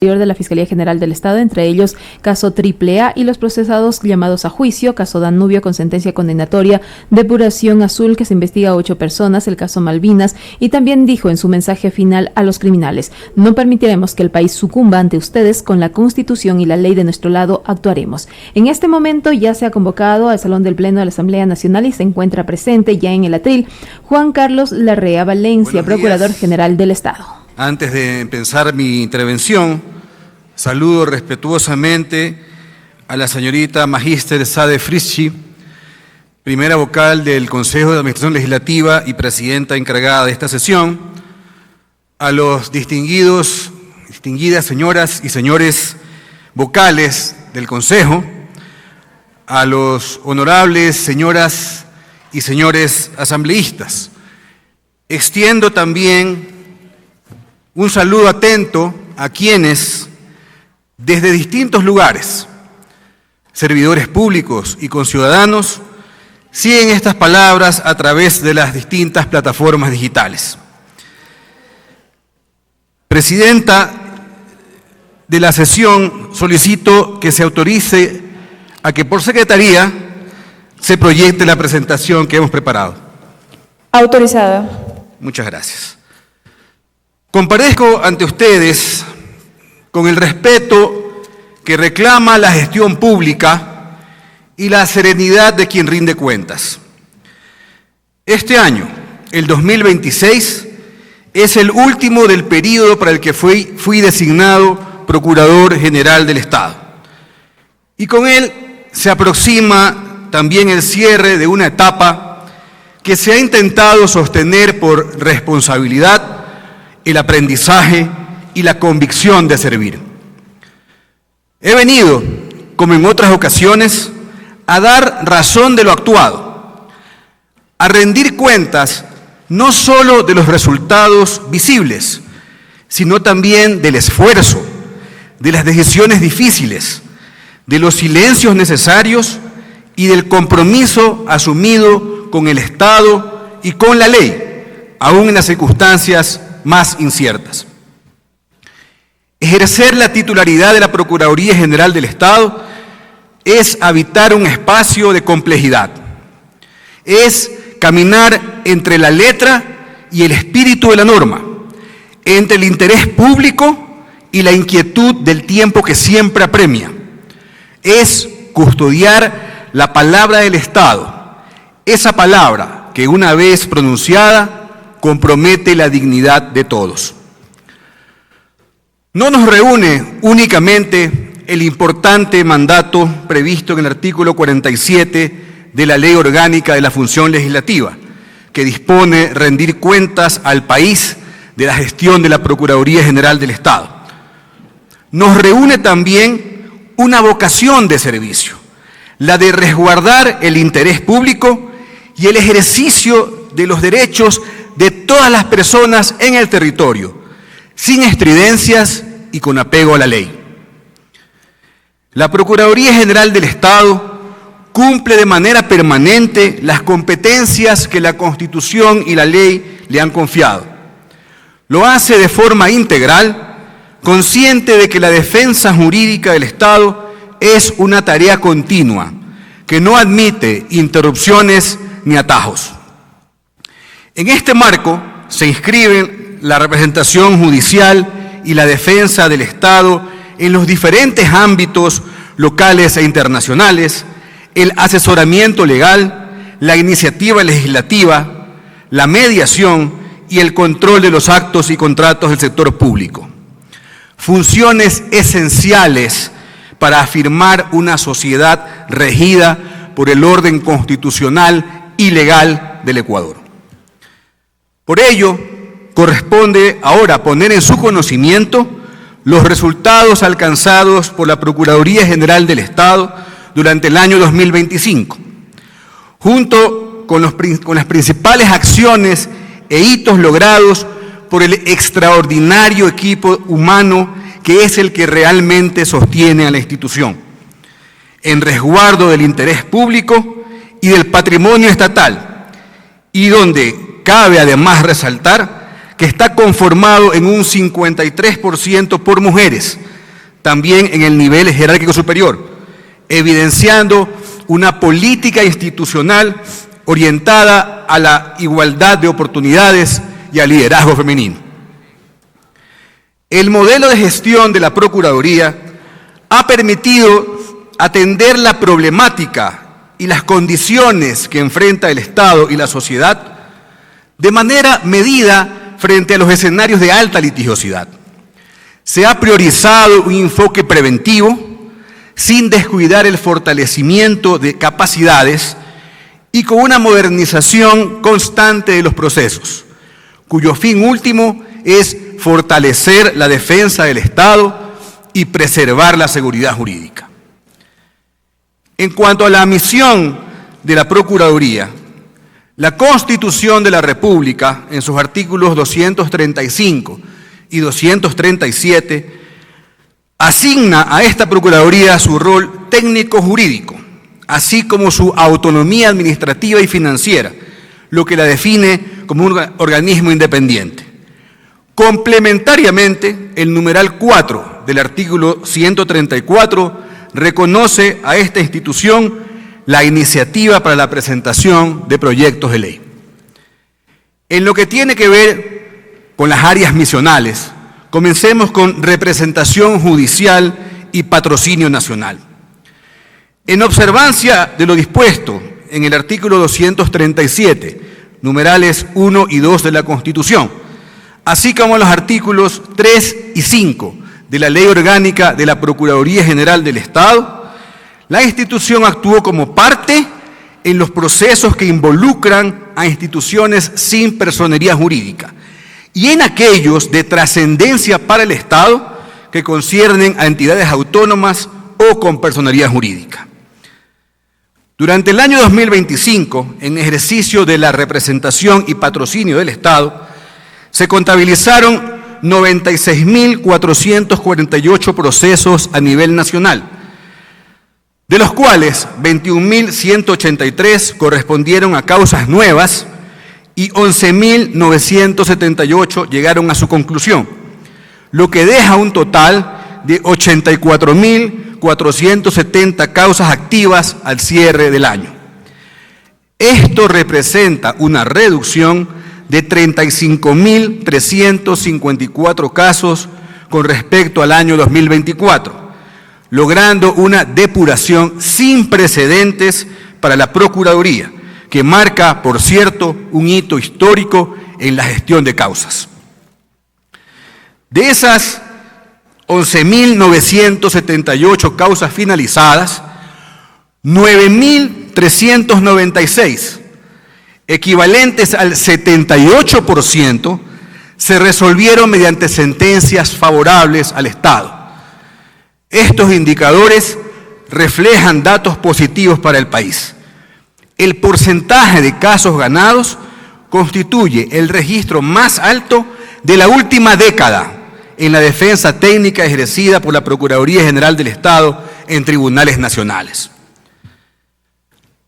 de la Fiscalía General del Estado, entre ellos caso AAA y los procesados llamados a juicio, caso Danubio con sentencia condenatoria, Depuración Azul que se investiga a 8 personas, el caso Malvinas, y también dijo en su mensaje final a los criminales: no permitiremos que el país sucumba ante ustedes, con la Constitución y la ley de nuestro lado actuaremos. En este momento ya se ha convocado al Salón del Pleno de la Asamblea Nacional y se encuentra presente ya en el atril Juan Carlos Larrea Valencia, Procurador General del Estado. Antes de empezar mi intervención, saludo respetuosamente a la señorita Magíster Sade Frischi, primera vocal del Consejo de Administración Legislativa y presidenta encargada de esta sesión, a los distinguidas señoras y señores vocales del Consejo, a los honorables señoras y señores asambleístas. Extiendo también un saludo atento a quienes, desde distintos lugares, servidores públicos y conciudadanos, siguen estas palabras a través de las distintas plataformas digitales. Presidenta de la sesión, solicito que se autorice a que por secretaría se proyecte la presentación que hemos preparado. Autorizada. Muchas gracias. Comparezco ante ustedes con el respeto que reclama la gestión pública y la serenidad de quien rinde cuentas. Este año, el 2026, es el último del periodo para el que fui designado Procurador General del Estado. Y con él se aproxima también el cierre de una etapa que se ha intentado sostener por responsabilidad, el aprendizaje y la convicción de servir. He venido, como en otras ocasiones, a dar razón de lo actuado, a rendir cuentas no solo de los resultados visibles, sino también del esfuerzo, de las decisiones difíciles, de los silencios necesarios y del compromiso asumido con el Estado y con la ley, aún en las circunstancias más inciertas. Ejercer la titularidad de la Procuraduría General del Estado es habitar un espacio de complejidad, es caminar entre la letra y el espíritu de la norma, entre el interés público y la inquietud del tiempo que siempre apremia, es custodiar la palabra del Estado, esa palabra que una vez pronunciada compromete la dignidad de todos. No nos reúne únicamente el importante mandato previsto en el artículo 47 de la Ley Orgánica de la Función Legislativa, que dispone rendir cuentas al país de la gestión de la Procuraduría General del Estado. Nos reúne también una vocación de servicio, la de resguardar el interés público y el ejercicio de los derechos de todas las personas en el territorio, sin estridencias y con apego a la ley. La Procuraduría General del Estado cumple de manera permanente las competencias que la Constitución y la ley le han confiado. Lo hace de forma integral, consciente de que la defensa jurídica del Estado es una tarea continua, que no admite interrupciones ni atajos. En este marco se inscriben la representación judicial y la defensa del Estado en los diferentes ámbitos locales e internacionales, el asesoramiento legal, la iniciativa legislativa, la mediación y el control de los actos y contratos del sector público. Funciones esenciales para afirmar una sociedad regida por el orden constitucional y legal del Ecuador. Por ello, corresponde ahora poner en su conocimiento los resultados alcanzados por la Procuraduría General del Estado durante el año 2025, junto con las principales acciones e hitos logrados por el extraordinario equipo humano que es el que realmente sostiene a la institución, en resguardo del interés público y del patrimonio estatal, y donde cabe además resaltar que está conformado en un 53% por mujeres, también en el nivel jerárquico superior, evidenciando una política institucional orientada a la igualdad de oportunidades y al liderazgo femenino. El modelo de gestión de la Procuraduría ha permitido atender la problemática y las condiciones que enfrenta el Estado y la sociedad de manera medida frente a los escenarios de alta litigiosidad. Se ha priorizado un enfoque preventivo sin descuidar el fortalecimiento de capacidades y con una modernización constante de los procesos, cuyo fin último es fortalecer la defensa del Estado y preservar la seguridad jurídica. En cuanto a la misión de la Procuraduría, la Constitución de la República, en sus artículos 235 y 237, asigna a esta Procuraduría su rol técnico-jurídico, así como su autonomía administrativa y financiera, lo que la define como un organismo independiente. Complementariamente, el numeral 4 del artículo 134 reconoce a esta institución la iniciativa para la presentación de proyectos de ley. En lo que tiene que ver con las áreas misionales, comencemos con representación judicial y patrocinio nacional. En observancia de lo dispuesto en el artículo 237, numerales 1 y 2 de la Constitución, así como los artículos 3 y 5 de la Ley Orgánica de la Procuraduría General del Estado, la institución actuó como parte en los procesos que involucran a instituciones sin personería jurídica y en aquellos de trascendencia para el Estado que conciernen a entidades autónomas o con personería jurídica. Durante el año 2025, en ejercicio de la representación y patrocinio del Estado, se contabilizaron 96.448 procesos a nivel nacional, de los cuales 21.183 correspondieron a causas nuevas y 11.978 llegaron a su conclusión, lo que deja un total de 84.470 causas activas al cierre del año. Esto representa una reducción de 35.354 casos con respecto al año 2024, logrando una depuración sin precedentes para la Procuraduría, que marca, por cierto, un hito histórico en la gestión de causas. De esas 11.978 causas finalizadas, 9.396, equivalentes al 78%, se resolvieron mediante sentencias favorables al Estado. Estos indicadores reflejan datos positivos para el país. El porcentaje de casos ganados constituye el registro más alto de la última década en la defensa técnica ejercida por la Procuraduría General del Estado en tribunales nacionales.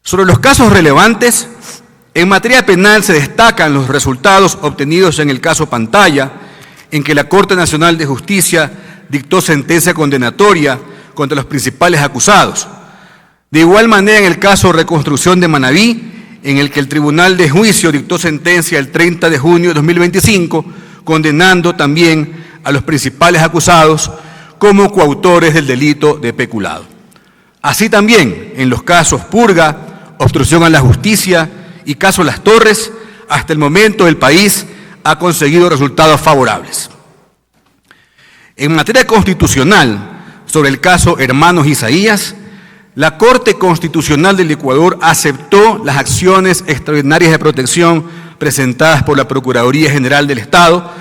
Sobre los casos relevantes, en materia penal se destacan los resultados obtenidos en el caso Pantalla, en que la Corte Nacional de Justicia dictó sentencia condenatoria contra los principales acusados. De igual manera, en el caso Reconstrucción de Manabí, en el que el Tribunal de Juicio dictó sentencia el 30 de junio de 2025, condenando también a los principales acusados como coautores del delito de peculado. Así también, en los casos Purga, Obstrucción a la Justicia y caso Las Torres, hasta el momento el país ha conseguido resultados favorables. En materia constitucional, sobre el caso Hermanos Isaías, la Corte Constitucional del Ecuador aceptó las acciones extraordinarias de protección presentadas por la Procuraduría General del Estado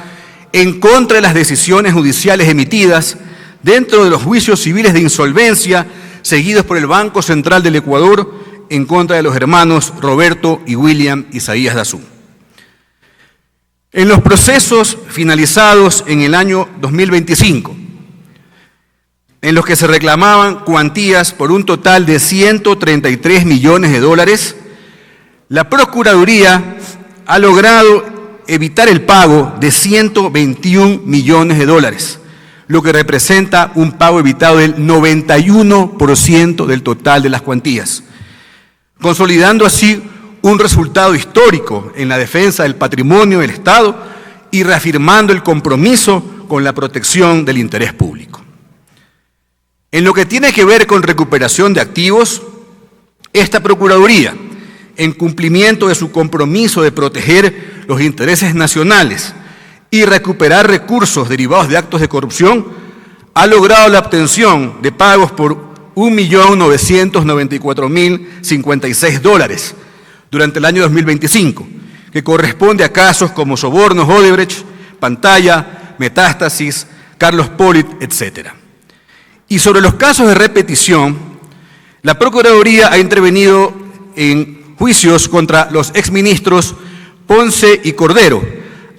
en contra de las decisiones judiciales emitidas dentro de los juicios civiles de insolvencia seguidos por el Banco Central del Ecuador en contra de los hermanos Roberto y William Isaías Dazú. En los procesos finalizados en el año 2025, en los que se reclamaban cuantías por un total de 133 millones de dólares, la Procuraduría ha logrado evitar el pago de 121 millones de dólares, lo que representa un pago evitado del 91% del total de las cuantías, consolidando así un resultado histórico en la defensa del patrimonio del Estado y reafirmando el compromiso con la protección del interés público. En lo que tiene que ver con recuperación de activos, esta Procuraduría, en cumplimiento de su compromiso de proteger los intereses nacionales y recuperar recursos derivados de actos de corrupción, ha logrado la obtención de pagos por $1.994.056 durante el año 2025, que corresponde a casos como sobornos Odebrecht, Pantalla, Metástasis, Carlos Polit, etc. Y sobre los casos de repetición, la Procuraduría ha intervenido en juicios contra los exministros Ponce y Cordero,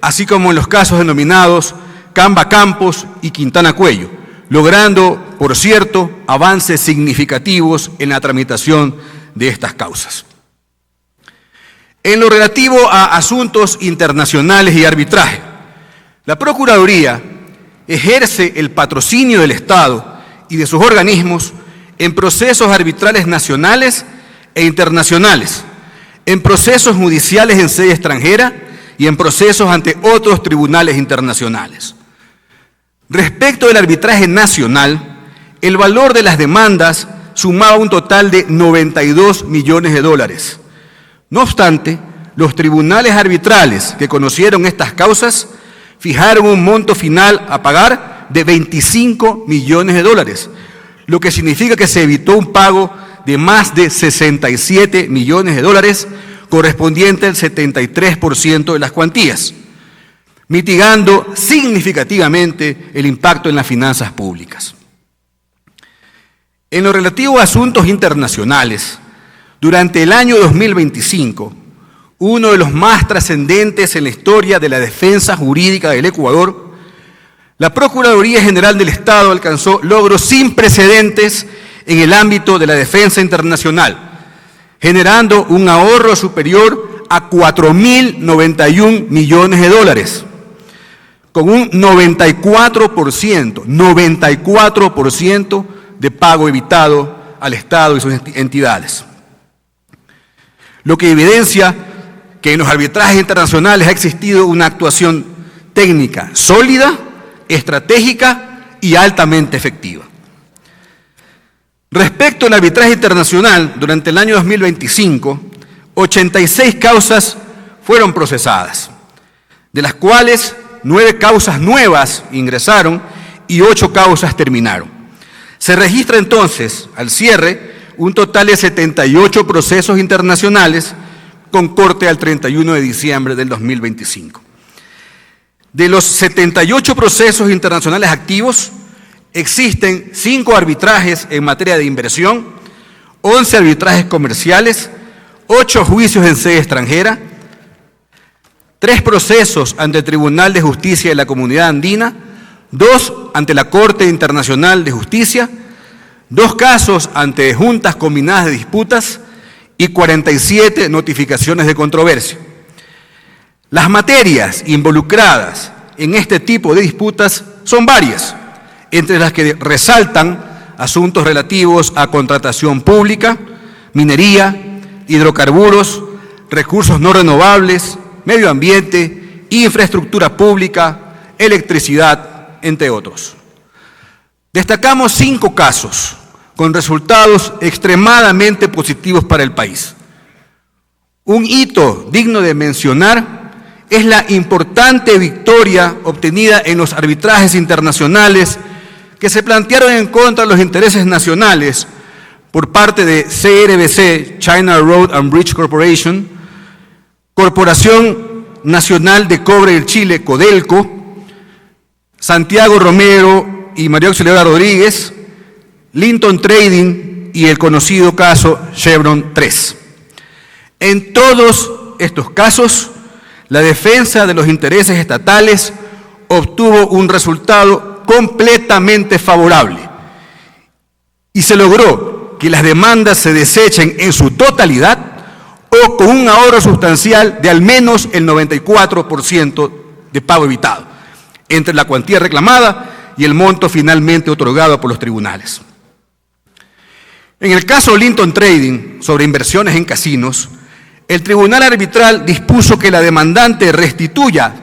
así como en los casos denominados Camba Campos y Quintana Cuello, logrando, por cierto, avances significativos en la tramitación de estas causas. En lo relativo a asuntos internacionales y arbitraje, la Procuraduría ejerce el patrocinio del Estado y de sus organismos en procesos arbitrales nacionales e internacionales, en procesos judiciales en sede extranjera y en procesos ante otros tribunales internacionales. Respecto del arbitraje nacional, el valor de las demandas sumaba un total de 92 millones de dólares. No obstante, los tribunales arbitrales que conocieron estas causas fijaron un monto final a pagar de 25 millones de dólares, lo que significa que se evitó un pago de más de 67 millones de dólares, correspondiente al 73% de las cuantías, mitigando significativamente el impacto en las finanzas públicas. En lo relativo a asuntos internacionales, durante el año 2025, uno de los más trascendentes en la historia de la defensa jurídica del Ecuador, la Procuraduría General del Estado alcanzó logros sin precedentes en el ámbito de la defensa internacional, generando un ahorro superior a 4.091 millones de dólares, con un 94% de pago evitado al Estado y sus entidades. Lo que evidencia que en los arbitrajes internacionales ha existido una actuación técnica sólida, estratégica y altamente efectiva. Respecto al arbitraje internacional, durante el año 2025, 86 causas fueron procesadas, de las cuales 9 causas nuevas ingresaron y 8 causas terminaron. Se registra entonces, al cierre, un total de 78 procesos internacionales con corte al 31 de diciembre del 2025. De los 78 procesos internacionales activos, existen 5 arbitrajes en materia de inversión, 11 arbitrajes comerciales, 8 juicios en sede extranjera, 3 procesos ante el Tribunal de Justicia de la Comunidad Andina, 2 ante la Corte Internacional de Justicia, 2 casos ante juntas combinadas de disputas y 47 notificaciones de controversia. Las materias involucradas en este tipo de disputas son varias, entre las que resaltan asuntos relativos a contratación pública, minería, hidrocarburos, recursos no renovables, medio ambiente, infraestructura pública, electricidad, entre otros. Destacamos 5 casos con resultados extremadamente positivos para el país. Un hito digno de mencionar es la importante victoria obtenida en los arbitrajes internacionales que se plantearon en contra de los intereses nacionales por parte de CRBC, China Road and Bridge Corporation, Corporación Nacional de Cobre del Chile, Codelco, Santiago Romero y María Auxiliadora Rodríguez, Linton Trading y el conocido caso Chevron 3. En todos estos casos, la defensa de los intereses estatales obtuvo un resultado completamente favorable y se logró que las demandas se desechen en su totalidad o con un ahorro sustancial de al menos el 94% de pago evitado, entre la cuantía reclamada y el monto finalmente otorgado por los tribunales. En el caso Linton Trading, sobre inversiones en casinos, el tribunal arbitral dispuso que la demandante restituya,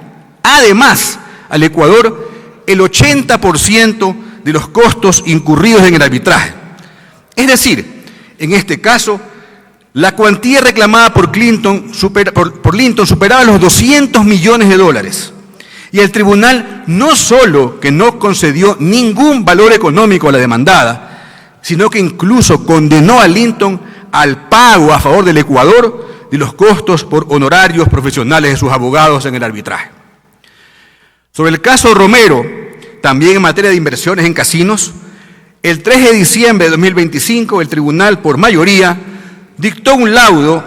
además, al Ecuador el 80% de los costos incurridos en el arbitraje. Es decir, en este caso, la cuantía reclamada por Linton superaba los $200 millones. Y el tribunal no solo que no concedió ningún valor económico a la demandada, sino que incluso condenó a Linton al pago a favor del Ecuador de los costos por honorarios profesionales de sus abogados en el arbitraje. Sobre el caso Romero, también en materia de inversiones en casinos, el 3 de diciembre de 2025 el tribunal, por mayoría, dictó un laudo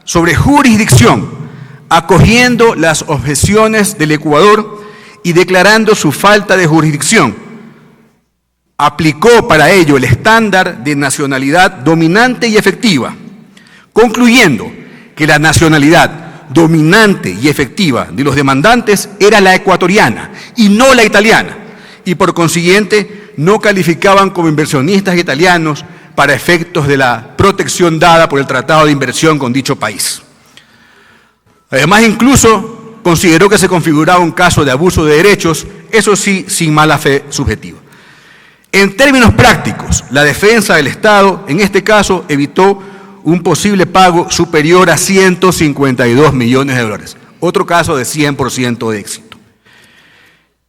sobre jurisdicción, acogiendo las objeciones del Ecuador y declarando su falta de jurisdicción. Aplicó para ello el estándar de nacionalidad dominante y efectiva, concluyendo que la nacionalidad dominante y efectiva de los demandantes era la ecuatoriana y no la italiana, y por consiguiente no calificaban como inversionistas italianos para efectos de la protección dada por el Tratado de Inversión con dicho país. Además, incluso consideró que se configuraba un caso de abuso de derechos, eso sí, sin mala fe subjetiva. En términos prácticos, la defensa del Estado, en este caso, evitó un posible pago superior a $152 millones. Otro caso de 100% de éxito.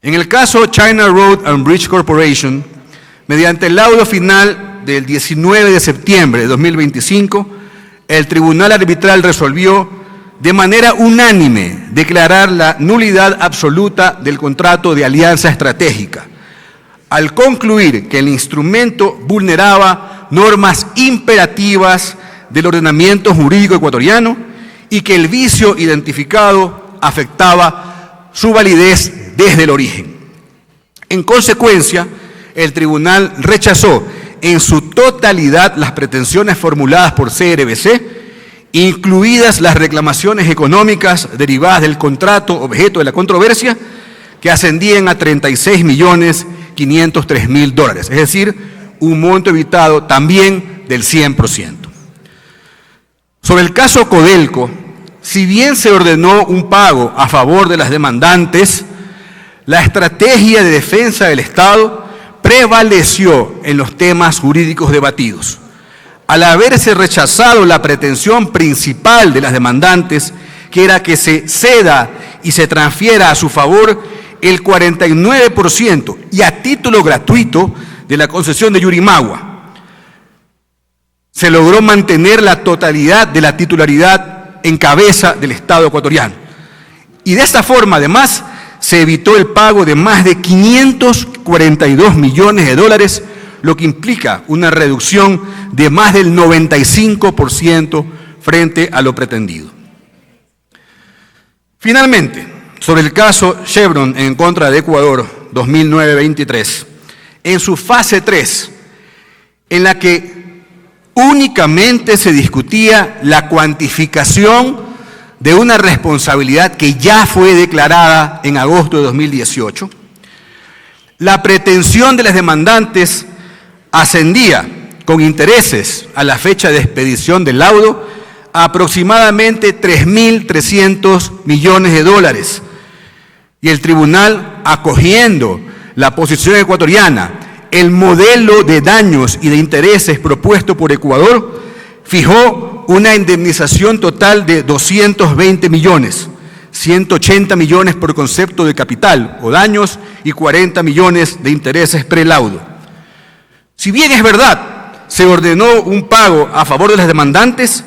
En el caso China Road and Bridge Corporation, mediante el laudo final del 19 de septiembre de 2025, el tribunal arbitral resolvió de manera unánime declarar la nulidad absoluta del contrato de alianza estratégica, al concluir que el instrumento vulneraba normas imperativas del ordenamiento jurídico ecuatoriano y que el vicio identificado afectaba su validez desde el origen. En consecuencia, el tribunal rechazó en su totalidad las pretensiones formuladas por CRBC, incluidas las reclamaciones económicas derivadas del contrato objeto de la controversia, que ascendían a $36.503.000, es decir, un monto evitado también del 100%. Sobre el caso Codelco, si bien se ordenó un pago a favor de las demandantes, la estrategia de defensa del Estado prevaleció en los temas jurídicos debatidos. Al haberse rechazado la pretensión principal de las demandantes, que era que se ceda y se transfiera a su favor el 49% y a título gratuito de la concesión de Yurimagua, se logró mantener la totalidad de la titularidad en cabeza del Estado ecuatoriano. Y de esta forma, además, se evitó el pago de más de $542 millones, lo que implica una reducción de más del 95% frente a lo pretendido. Finalmente, sobre el caso Chevron en contra de Ecuador 2009-23, en su fase 3, en la que únicamente se discutía la cuantificación de una responsabilidad que ya fue declarada en agosto de 2018, la pretensión de las demandantes ascendía con intereses a la fecha de expedición del laudo a aproximadamente $3.300 millones, y el tribunal, acogiendo la posición ecuatoriana, el modelo de daños y de intereses propuesto por Ecuador, fijó una indemnización total de 220 millones, 180 millones por concepto de capital o daños y 40 millones de intereses prelaudo. Si bien es verdad, se ordenó un pago a favor de las demandantes,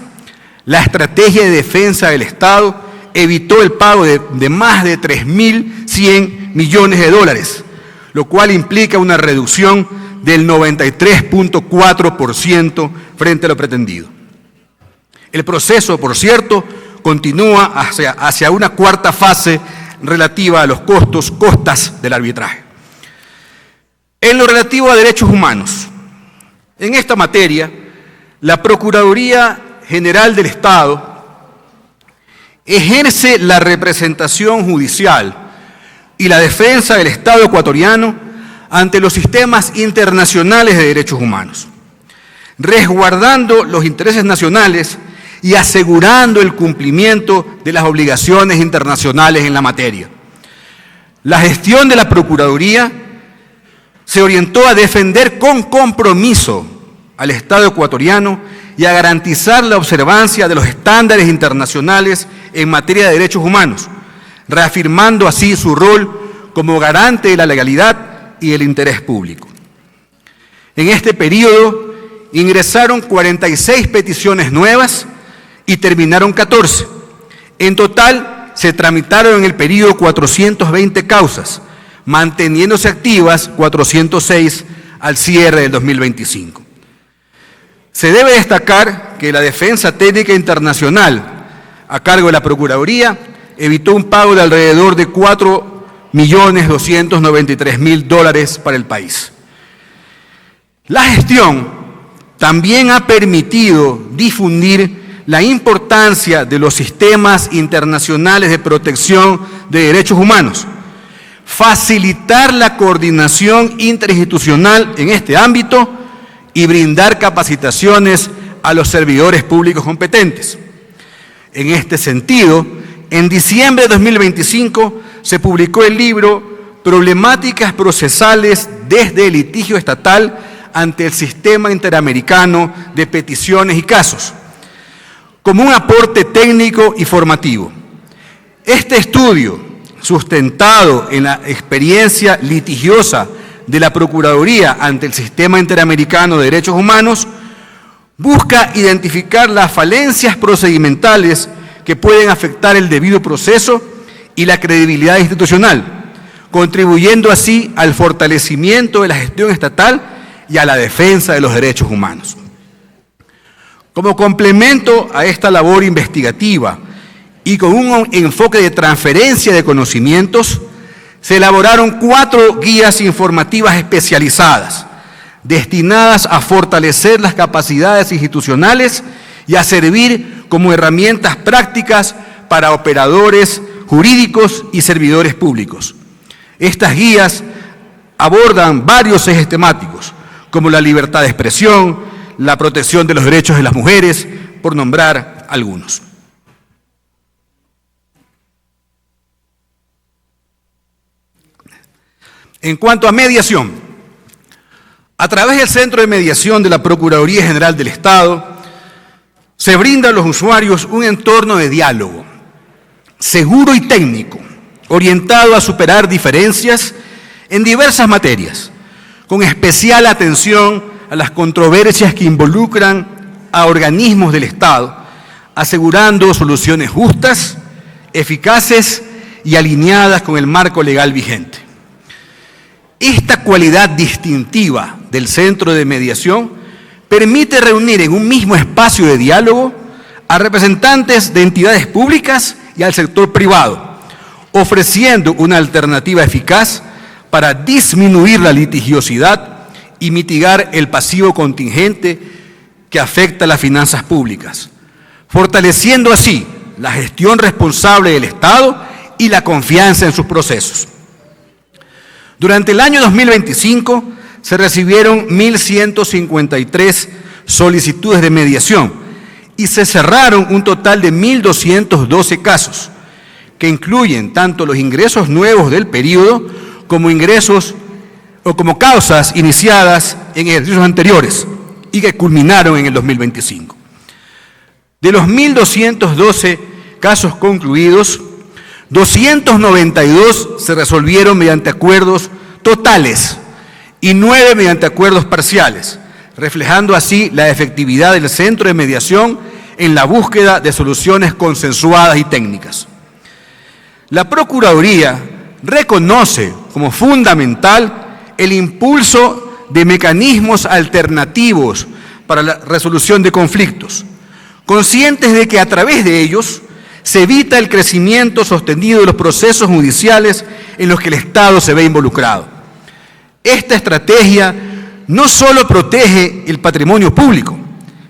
la estrategia de defensa del Estado evitó el pago de más de 3.100 millones de dólares, lo cual implica una reducción del 93.4% frente a lo pretendido. El proceso, por cierto, continúa hacia una cuarta fase relativa a los costas del arbitraje. En lo relativo a derechos humanos, en esta materia, la Procuraduría General del Estado ejerce la representación judicial y la defensa del Estado ecuatoriano ante los sistemas internacionales de derechos humanos, resguardando los intereses nacionales y asegurando el cumplimiento de las obligaciones internacionales en la materia. La gestión de la Procuraduría se orientó a defender con compromiso al Estado ecuatoriano y a garantizar la observancia de los estándares internacionales en materia de derechos humanos, reafirmando así su rol como garante de la legalidad y el interés público. En este periodo ingresaron 46 peticiones nuevas y terminaron 14. En total se tramitaron en el periodo 420 causas, manteniéndose activas 406 al cierre del 2025. Se debe destacar que la defensa técnica internacional a cargo de la Procuraduría evitó un pago de alrededor de $4.293.000 para el país. La gestión también ha permitido difundir la importancia de los sistemas internacionales de protección de derechos humanos, facilitar la coordinación interinstitucional en este ámbito y brindar capacitaciones a los servidores públicos competentes. En este sentido, en diciembre de 2025 se publicó el libro Problemáticas procesales desde el litigio estatal ante el Sistema Interamericano de Peticiones y Casos, como un aporte técnico y formativo. Este estudio, sustentado en la experiencia litigiosa de la Procuraduría ante el Sistema Interamericano de Derechos Humanos, busca identificar las falencias procedimentales que pueden afectar el debido proceso y la credibilidad institucional, contribuyendo así al fortalecimiento de la gestión estatal y a la defensa de los derechos humanos. Como complemento a esta labor investigativa y con un enfoque de transferencia de conocimientos, se elaboraron 4 guías informativas especializadas, destinadas a fortalecer las capacidades institucionales y a servir como herramientas prácticas para operadores jurídicos y servidores públicos. Estas guías abordan varios ejes temáticos, como la libertad de expresión, la protección de los derechos de las mujeres, por nombrar algunos. En cuanto a mediación, a través del Centro de Mediación de la Procuraduría General del Estado, se brinda a los usuarios un entorno de diálogo seguro y técnico, orientado a superar diferencias en diversas materias, con especial atención a las controversias que involucran a organismos del Estado, asegurando soluciones justas, eficaces y alineadas con el marco legal vigente. Esta cualidad distintiva del Centro de Mediación permite reunir en un mismo espacio de diálogo a representantes de entidades públicas y al sector privado, ofreciendo una alternativa eficaz para disminuir la litigiosidad y mitigar el pasivo contingente que afecta a las finanzas públicas, fortaleciendo así la gestión responsable del Estado y la confianza en sus procesos. Durante el año 2025 se recibieron 1.153 solicitudes de mediación y se cerraron un total de 1.212 casos, que incluyen tanto los ingresos nuevos del periodo como ingresos o como causas iniciadas en ejercicios anteriores y que culminaron en el 2025. De los 1.212 casos concluidos, 292 se resolvieron mediante acuerdos totales y 9 mediante acuerdos parciales, reflejando así la efectividad del Centro de Mediación en la búsqueda de soluciones consensuadas y técnicas. La Procuraduría reconoce como fundamental el impulso de mecanismos alternativos para la resolución de conflictos, conscientes de que a través de ellos se evita el crecimiento sostenido de los procesos judiciales en los que el Estado se ve involucrado. Esta estrategia no solo protege el patrimonio público,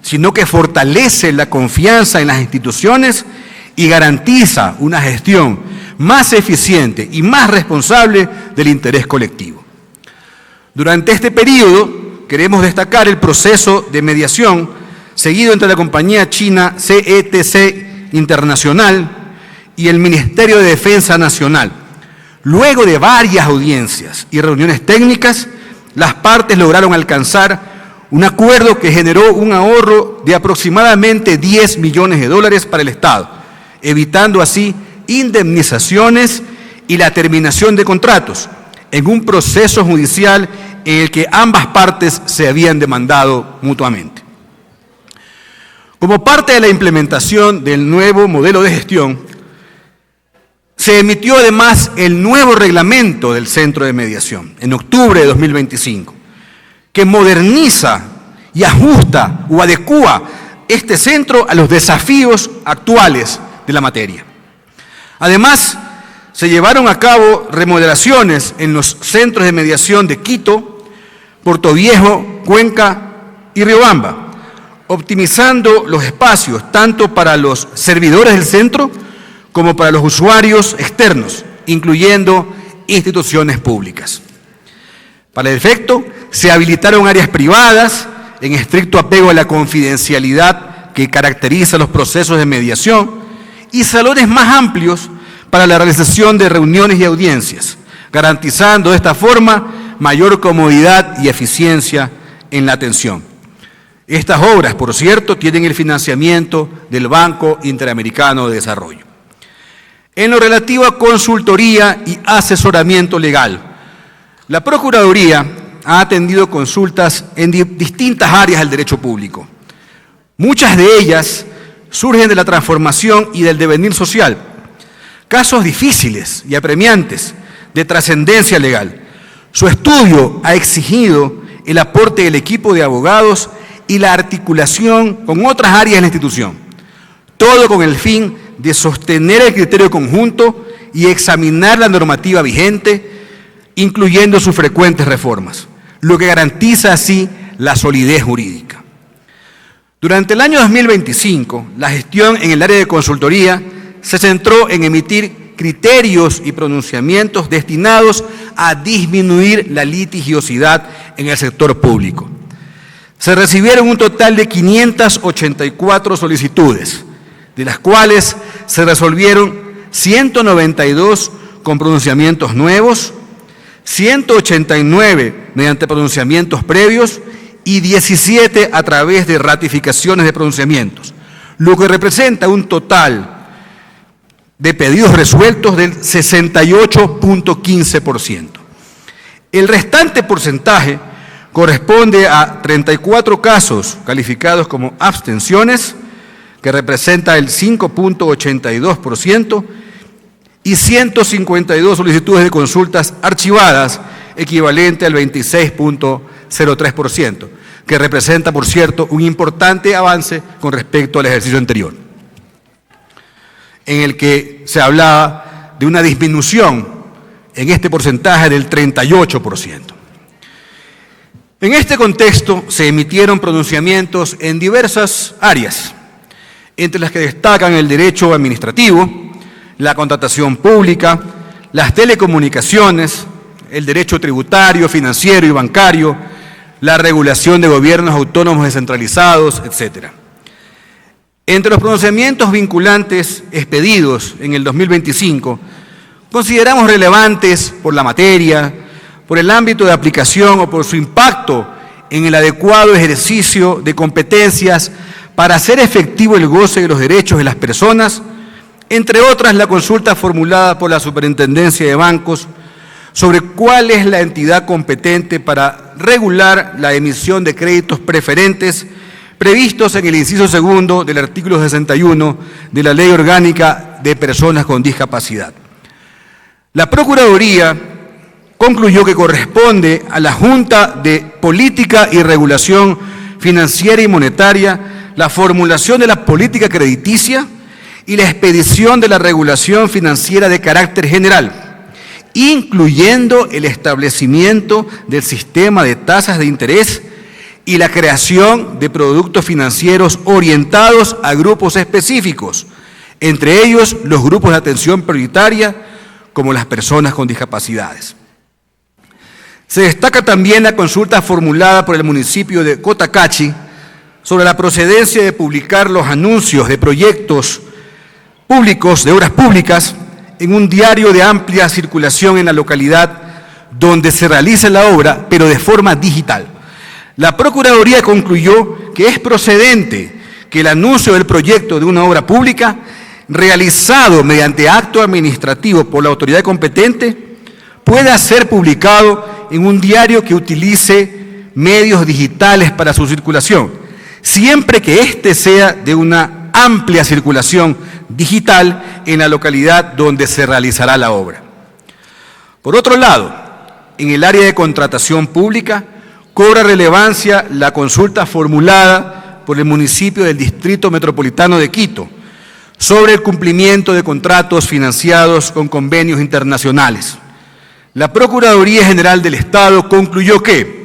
sino que fortalece la confianza en las instituciones y garantiza una gestión más eficiente y más responsable del interés colectivo. Durante este periodo queremos destacar el proceso de mediación seguido entre la compañía china CETC Internacional y el Ministerio de Defensa Nacional. Luego de varias audiencias y reuniones técnicas, las partes lograron alcanzar un acuerdo que generó un ahorro de aproximadamente $10 millones para el Estado, evitando así indemnizaciones y la terminación de contratos en un proceso judicial en el que ambas partes se habían demandado mutuamente. Como parte de la implementación del nuevo modelo de gestión, se emitió además el nuevo reglamento del Centro de Mediación en octubre de 2025, que moderniza y ajusta o adecúa este centro a los desafíos actuales de la materia. Además, se llevaron a cabo remodelaciones en los centros de mediación de Quito, Puerto Viejo, Cuenca y Riobamba, optimizando los espacios tanto para los servidores del centro como para los usuarios externos, incluyendo instituciones públicas. Para el efecto, se habilitaron áreas privadas en estricto apego a la confidencialidad que caracteriza los procesos de mediación y salones más amplios para la realización de reuniones y audiencias, garantizando de esta forma mayor comodidad y eficiencia en la atención. Estas obras, por cierto, tienen el financiamiento del Banco Interamericano de Desarrollo. En lo relativo a consultoría y asesoramiento legal, la Procuraduría ha atendido consultas en distintas áreas del derecho público. Muchas de ellas surgen de la transformación y del devenir social, casos difíciles y apremiantes de trascendencia legal. Su estudio ha exigido el aporte del equipo de abogados y la articulación con otras áreas de la institución, todo con el fin de sostener el criterio conjunto y examinar la normativa vigente, incluyendo sus frecuentes reformas, lo que garantiza así la solidez jurídica. Durante el año 2025, la gestión en el área de consultoría se centró en emitir criterios y pronunciamientos destinados a disminuir la litigiosidad en el sector público. Se recibieron un total de 584 solicitudes, de las cuales se resolvieron 192 con pronunciamientos nuevos, 189 mediante pronunciamientos previos y 17 a través de ratificaciones de pronunciamientos, lo que representa un total de pedidos resueltos del 68.15%. El restante porcentaje corresponde a 34 casos calificados como abstenciones, que representa el 5.82%, y 152 solicitudes de consultas archivadas, equivalente al 26.03%, que representa, por cierto, un importante avance con respecto al ejercicio anterior, en el que se hablaba de una disminución en este porcentaje del 38%. En este contexto se emitieron pronunciamientos en diversas áreas, entre las que destacan el derecho administrativo, la contratación pública, las telecomunicaciones, el derecho tributario, financiero y bancario, la regulación de gobiernos autónomos descentralizados, etc. Entre los pronunciamientos vinculantes expedidos en el 2025, consideramos relevantes por la materia, por el ámbito de aplicación o por su impacto en el adecuado ejercicio de competencias para hacer efectivo el goce de los derechos de las personas, entre otras la consulta formulada por la Superintendencia de Bancos sobre cuál es la entidad competente para regular la emisión de créditos preferentes previstos en el inciso segundo del artículo 61 de la Ley Orgánica de Personas con Discapacidad. La Procuraduría concluyó que corresponde a la Junta de Política y Regulación Financiera y Monetaria la formulación de la política crediticia y la expedición de la regulación financiera de carácter general, incluyendo el establecimiento del sistema de tasas de interés y la creación de productos financieros orientados a grupos específicos, entre ellos los grupos de atención prioritaria como las personas con discapacidades. Se destaca también la consulta formulada por el municipio de Cotacachi sobre la procedencia de publicar los anuncios de proyectos públicos, de obras públicas, en un diario de amplia circulación en la localidad donde se realiza la obra, pero de forma digital. La Procuraduría concluyó que es procedente que el anuncio del proyecto de una obra pública, realizado mediante acto administrativo por la autoridad competente, pueda ser publicado en un diario que utilice medios digitales para su circulación, siempre que éste sea de una amplia circulación digital en la localidad donde se realizará la obra. Por otro lado, en el área de contratación pública, cobra relevancia la consulta formulada por el municipio del Distrito Metropolitano de Quito sobre el cumplimiento de contratos financiados con convenios internacionales. La Procuraduría General del Estado concluyó que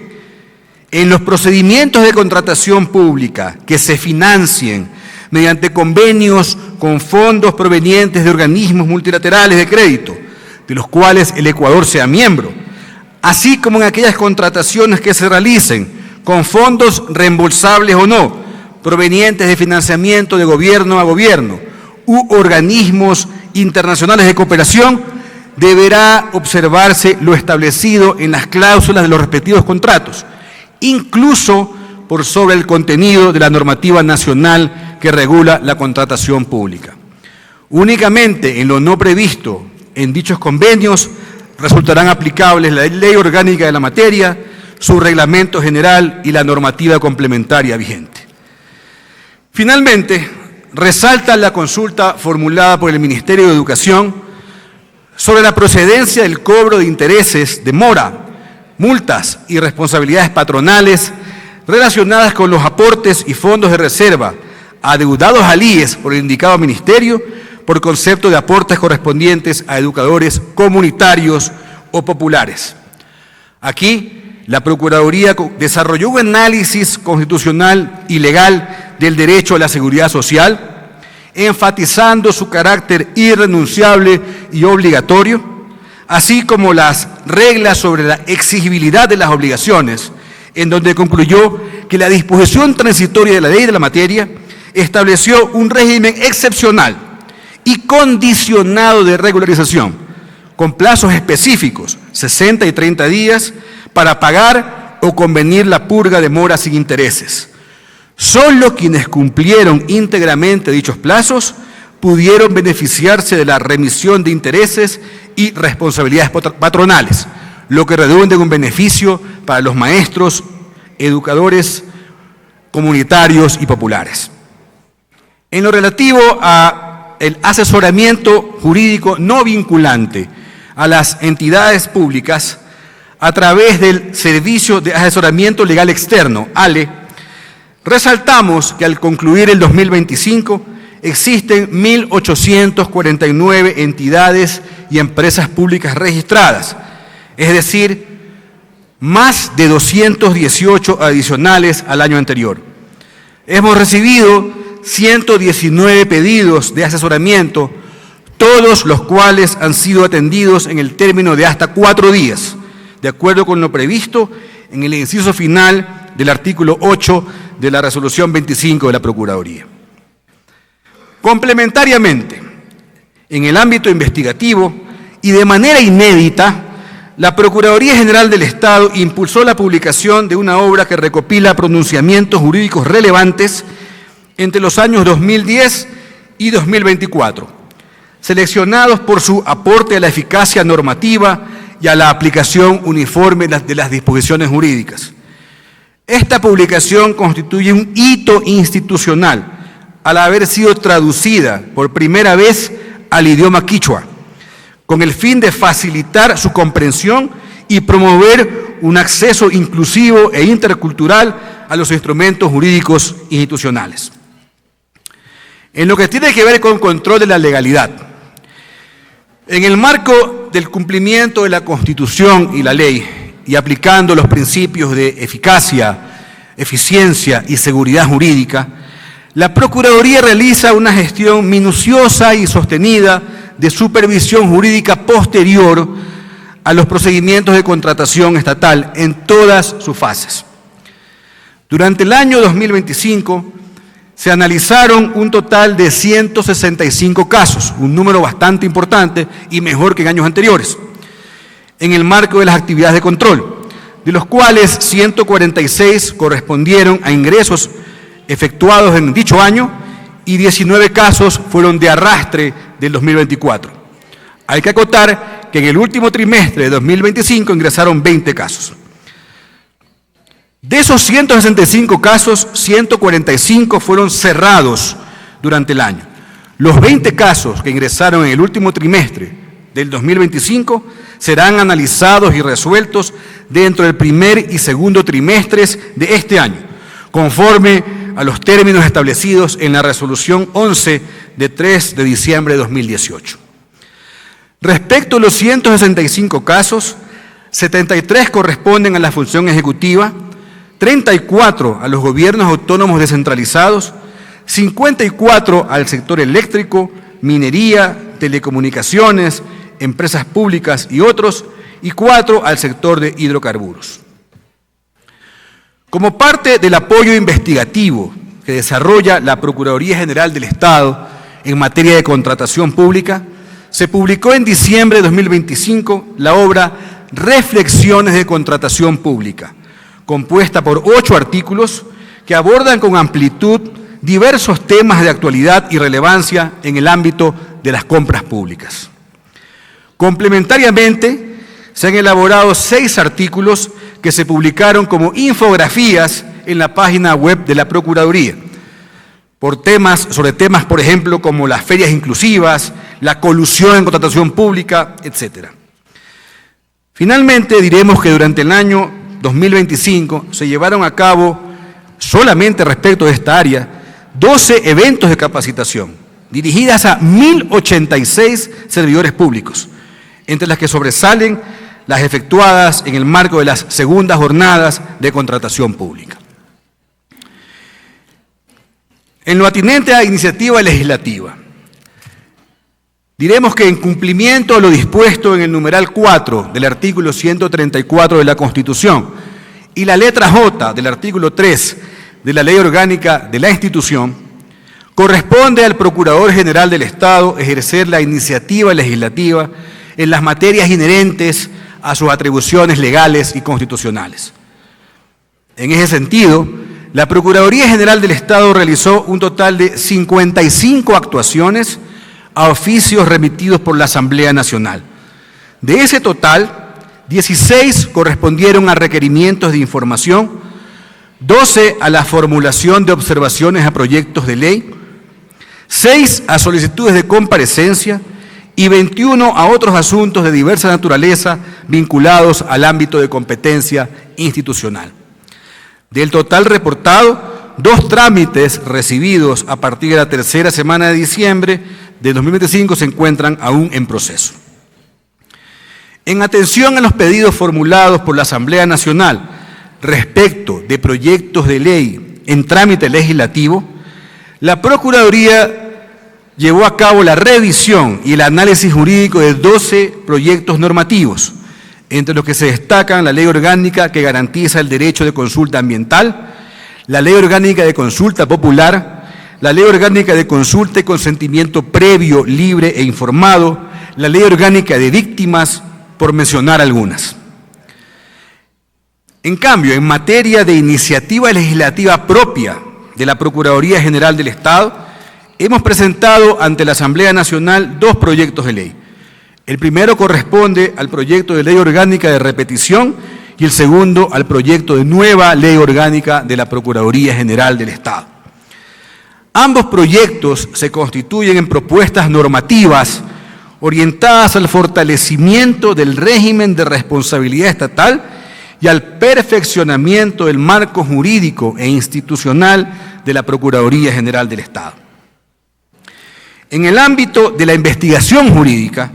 en los procedimientos de contratación pública que se financien mediante convenios con fondos provenientes de organismos multilaterales de crédito, de los cuales el Ecuador sea miembro, así como en aquellas contrataciones que se realicen con fondos reembolsables o no, provenientes de financiamiento de gobierno a gobierno u organismos internacionales de cooperación, deberá observarse lo establecido en las cláusulas de los respectivos contratos, incluso por sobre el contenido de la normativa nacional que regula la contratación pública. Únicamente en lo no previsto en dichos convenios resultarán aplicables la ley orgánica de la materia, su reglamento general y la normativa complementaria vigente. Finalmente, resalta la consulta formulada por el Ministerio de Educación sobre la procedencia del cobro de intereses de mora, multas y responsabilidades patronales relacionadas con los aportes y fondos de reserva adeudados al IES por el indicado ministerio por concepto de aportes correspondientes a educadores comunitarios o populares. Aquí, la Procuraduría desarrolló un análisis constitucional y legal del derecho a la seguridad social, enfatizando su carácter irrenunciable y obligatorio, así como las reglas sobre la exigibilidad de las obligaciones, en donde concluyó que la disposición transitoria de la ley de la materia estableció un régimen excepcional y condicionado de regularización, con plazos específicos, 60 y 30 días, para pagar o convenir la purga de mora sin intereses. Solo quienes cumplieron íntegramente dichos plazos pudieron beneficiarse de la remisión de intereses y responsabilidades patronales, lo que redunda en un beneficio para los maestros, educadores comunitarios y populares. En lo relativo a el asesoramiento jurídico no vinculante a las entidades públicas a través del Servicio de Asesoramiento Legal Externo, ALE, resaltamos que al concluir el 2025 existen 1.849 entidades y empresas públicas registradas, es decir, más de 218 adicionales al año anterior. Hemos recibido 119 pedidos de asesoramiento, todos los cuales han sido atendidos en el término de hasta 4 días, de acuerdo con lo previsto en el inciso final del artículo 8 de la Resolución 25 de la Procuraduría. Complementariamente, en el ámbito investigativo y de manera inédita, la Procuraduría General del Estado impulsó la publicación de una obra que recopila pronunciamientos jurídicos relevantes entre los años 2010 y 2024, seleccionados por su aporte a la eficacia normativa y a la aplicación uniforme de las disposiciones jurídicas. Esta publicación constituye un hito institucional al haber sido traducida por primera vez al idioma quichua, con el fin de facilitar su comprensión y promover un acceso inclusivo e intercultural a los instrumentos jurídicos institucionales. En lo que tiene que ver con control de la legalidad, en el marco del cumplimiento de la Constitución y la ley y aplicando los principios de eficacia, eficiencia y seguridad jurídica, La Procuraduría realiza una gestión minuciosa y sostenida de supervisión jurídica posterior a los procedimientos de contratación estatal en todas sus fases. Durante el año 2025 se analizaron un total de 165 casos, un número bastante importante y mejor que en años anteriores, en el marco de las actividades de control, de los cuales 146 correspondieron a ingresos efectuados en dicho año y 19 casos fueron de arrastre del 2024. Hay que acotar que en el último trimestre de 2025 ingresaron 20 casos. De esos 165 casos, 145 fueron cerrados durante el año. Los 20 casos que ingresaron en el último trimestre del 2025 serán analizados y resueltos dentro del primer y segundo trimestres de este año, conforme a los términos establecidos en la resolución 11 de 3 de diciembre de 2018. Respecto a los 165 casos, 73 corresponden a la función ejecutiva, 34 a los gobiernos autónomos descentralizados, 54 al sector eléctrico, minería, telecomunicaciones, empresas públicas y otros, y 4 al sector de hidrocarburos. Como parte del apoyo investigativo que desarrolla la Procuraduría General del Estado en materia de contratación pública, se publicó en diciembre de 2025 la obra Reflexiones de Contratación Pública, compuesta por 8 artículos que abordan con amplitud diversos temas de actualidad y relevancia en el ámbito de las compras públicas. Complementariamente, se han elaborado 6 artículos que se publicaron como infografías en la página web de la Procuraduría, sobre temas, por ejemplo, como las ferias inclusivas, la colusión en contratación pública, etc. Finalmente, diremos que durante el año 2025 se llevaron a cabo, solamente respecto de esta área, 12 eventos de capacitación dirigidas a 1.086 servidores públicos, entre las que sobresalen las efectuadas en el marco de las segundas jornadas de contratación pública. En lo atinente a iniciativa legislativa, diremos que en cumplimiento a lo dispuesto en el numeral 4 del artículo 134 de la Constitución y la letra J del artículo 3 de la Ley Orgánica de la Institución, corresponde al Procurador General del Estado ejercer la iniciativa legislativa en las materias inherentes a sus atribuciones legales y constitucionales. En ese sentido, la Procuraduría General del Estado realizó un total de 55 actuaciones a oficios remitidos por la Asamblea Nacional. De ese total, 16 correspondieron a requerimientos de información, 12 a la formulación de observaciones a proyectos de ley, 6 a solicitudes de comparecencia y 21 a otros asuntos de diversa naturaleza vinculados al ámbito de competencia institucional. Del total reportado, 2 trámites recibidos a partir de la tercera semana de diciembre de 2025 se encuentran aún en proceso. En atención a los pedidos formulados por la Asamblea Nacional respecto de proyectos de ley en trámite legislativo, la Procuraduría llevó a cabo la revisión y el análisis jurídico de 12 proyectos normativos, entre los que se destacan la Ley Orgánica que garantiza el derecho de consulta ambiental, la Ley Orgánica de Consulta Popular, la Ley Orgánica de Consulta y Consentimiento Previo, Libre e Informado, la Ley Orgánica de Víctimas, por mencionar algunas. En cambio, en materia de iniciativa legislativa propia de la Procuraduría General del Estado, hemos presentado ante la Asamblea Nacional 2 proyectos de ley. El primero corresponde al proyecto de ley orgánica de repetición y el segundo al proyecto de nueva ley orgánica de la Procuraduría General del Estado. Ambos proyectos se constituyen en propuestas normativas orientadas al fortalecimiento del régimen de responsabilidad estatal y al perfeccionamiento del marco jurídico e institucional de la Procuraduría General del Estado. En el ámbito de la investigación jurídica,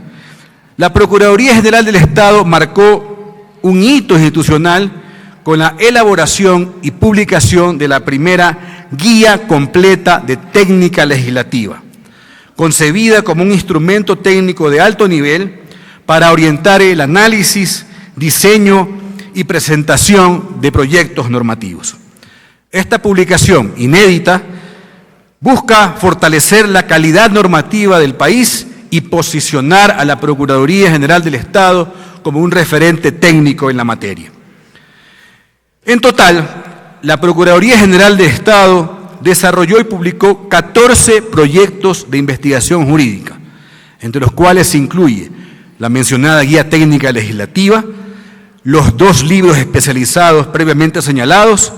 la Procuraduría General del Estado marcó un hito institucional con la elaboración y publicación de la primera Guía Completa de Técnica Legislativa, concebida como un instrumento técnico de alto nivel para orientar el análisis, diseño y presentación de proyectos normativos. Esta publicación inédita busca fortalecer la calidad normativa del país y posicionar a la Procuraduría General del Estado como un referente técnico en la materia. En total, la Procuraduría General del Estado desarrolló y publicó 14 proyectos de investigación jurídica, entre los cuales se incluye la mencionada Guía Técnica Legislativa, los 2 libros especializados previamente señalados,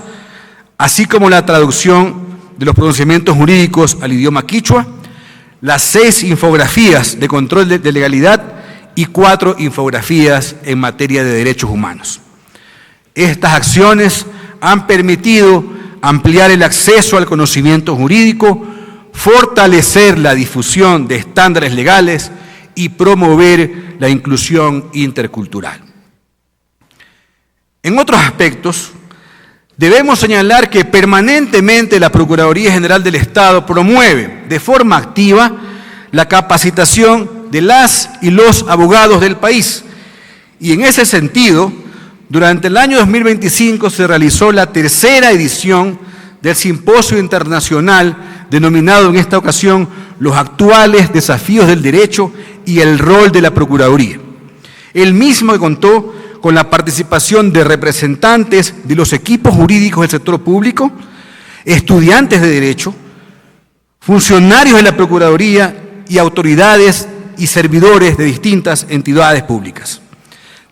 así como la traducción de los pronunciamientos jurídicos al idioma quichua, las 6 infografías de control de legalidad y 4 infografías en materia de derechos humanos. Estas acciones han permitido ampliar el acceso al conocimiento jurídico, fortalecer la difusión de estándares legales y promover la inclusión intercultural. En otros aspectos, debemos señalar que permanentemente la Procuraduría General del Estado promueve de forma activa la capacitación de las y los abogados del país. Y en ese sentido, durante el año 2025 se realizó la 3ª edición del Simposio Internacional denominado en esta ocasión Los actuales desafíos del derecho y el rol de la Procuraduría. El mismo contó con la participación de representantes de los equipos jurídicos del sector público, estudiantes de derecho, funcionarios de la Procuraduría y autoridades y servidores de distintas entidades públicas.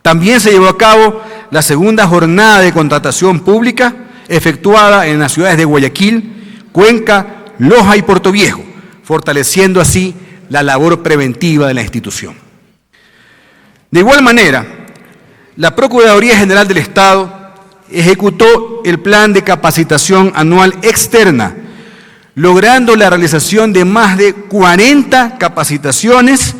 También se llevó a cabo la 2ª jornada de contratación pública efectuada en las ciudades de Guayaquil, Cuenca, Loja y Puerto Viejo, fortaleciendo así la labor preventiva de la institución. De igual manera, la Procuraduría General del Estado ejecutó el plan de capacitación anual externa, logrando la realización de más de 40 capacitaciones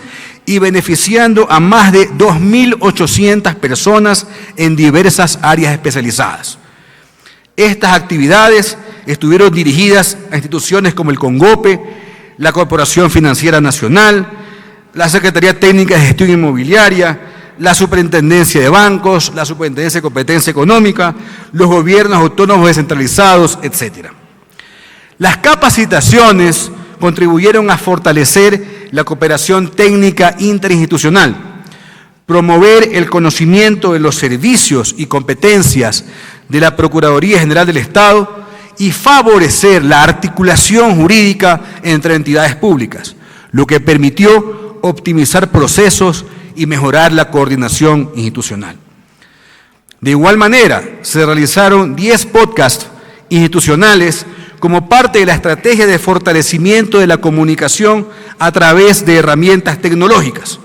y beneficiando a más de 2.800 personas en diversas áreas especializadas. Estas actividades estuvieron dirigidas a instituciones como el CONGOPE, la Corporación Financiera Nacional, la Secretaría Técnica de Gestión Inmobiliaria, la Superintendencia de Bancos, la Superintendencia de Competencia Económica, los gobiernos autónomos descentralizados, etc. Las capacitaciones contribuyeron a fortalecer la cooperación técnica interinstitucional, promover el conocimiento de los servicios y competencias de la Procuraduría General del Estado y favorecer la articulación jurídica entre entidades públicas, lo que permitió optimizar procesos y mejorar la coordinación institucional. De igual manera, se realizaron 10 podcasts institucionales como parte de la estrategia de fortalecimiento de la comunicación a través de herramientas tecnológicas,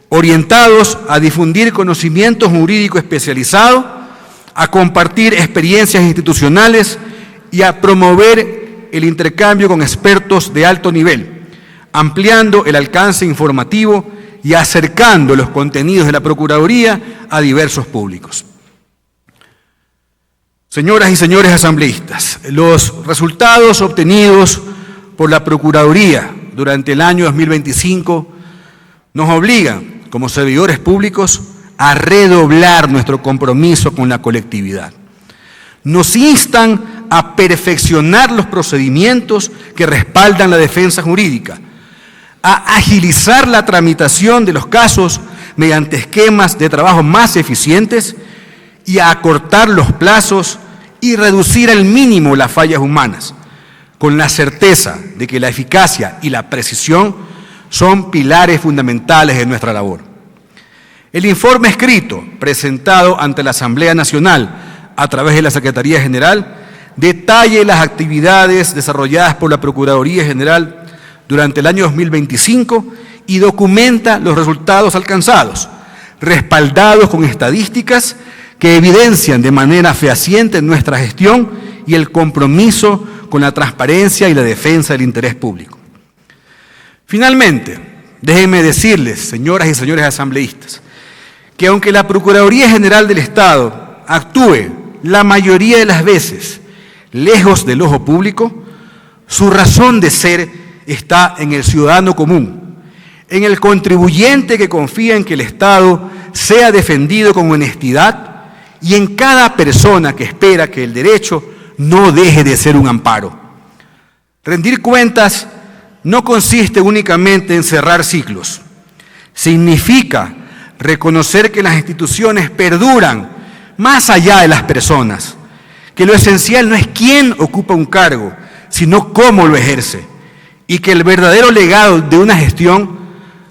orientados a difundir conocimiento jurídico especializado, a compartir experiencias institucionales y a promover el intercambio con expertos de alto nivel, ampliando el alcance informativo y acercando los contenidos de la Procuraduría a diversos públicos. Señoras y señores asambleístas, los resultados obtenidos por la Procuraduría durante el año 2025 nos obligan, como servidores públicos, a redoblar nuestro compromiso con la colectividad. Nos instan a perfeccionar los procedimientos que respaldan la defensa jurídica, a agilizar la tramitación de los casos mediante esquemas de trabajo más eficientes y a acortar los plazos y reducir al mínimo las fallas humanas, con la certeza de que la eficacia y la precisión son pilares fundamentales de nuestra labor. El informe escrito presentado ante la Asamblea Nacional a través de la Secretaría General detalla las actividades desarrolladas por la Procuraduría General durante el año 2025 y documenta los resultados alcanzados, respaldados con estadísticas que evidencian de manera fehaciente nuestra gestión y el compromiso con la transparencia y la defensa del interés público. Finalmente, déjenme decirles, señoras y señores asambleístas, que aunque la Procuraduría General del Estado actúe la mayoría de las veces lejos del ojo público, su razón de ser está en el ciudadano común, en el contribuyente que confía en que el Estado sea defendido con honestidad y en cada persona que espera que el derecho no deje de ser un amparo. Rendir cuentas no consiste únicamente en cerrar ciclos. Significa reconocer que las instituciones perduran más allá de las personas, que lo esencial no es quién ocupa un cargo, sino cómo lo ejerce, y que el verdadero legado de una gestión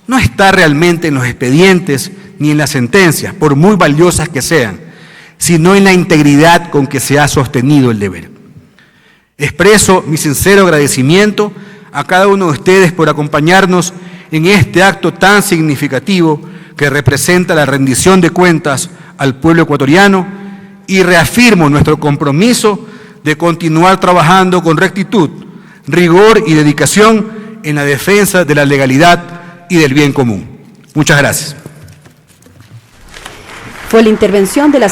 no está realmente en los expedientes ni en las sentencias, por muy valiosas que sean, sino en la integridad con que se ha sostenido el deber. Expreso mi sincero agradecimiento a cada uno de ustedes por acompañarnos en este acto tan significativo que representa la rendición de cuentas al pueblo ecuatoriano, y reafirmo nuestro compromiso de continuar trabajando con rectitud, rigor y dedicación en la defensa de la legalidad y del bien común. Muchas gracias. Fue la intervención de la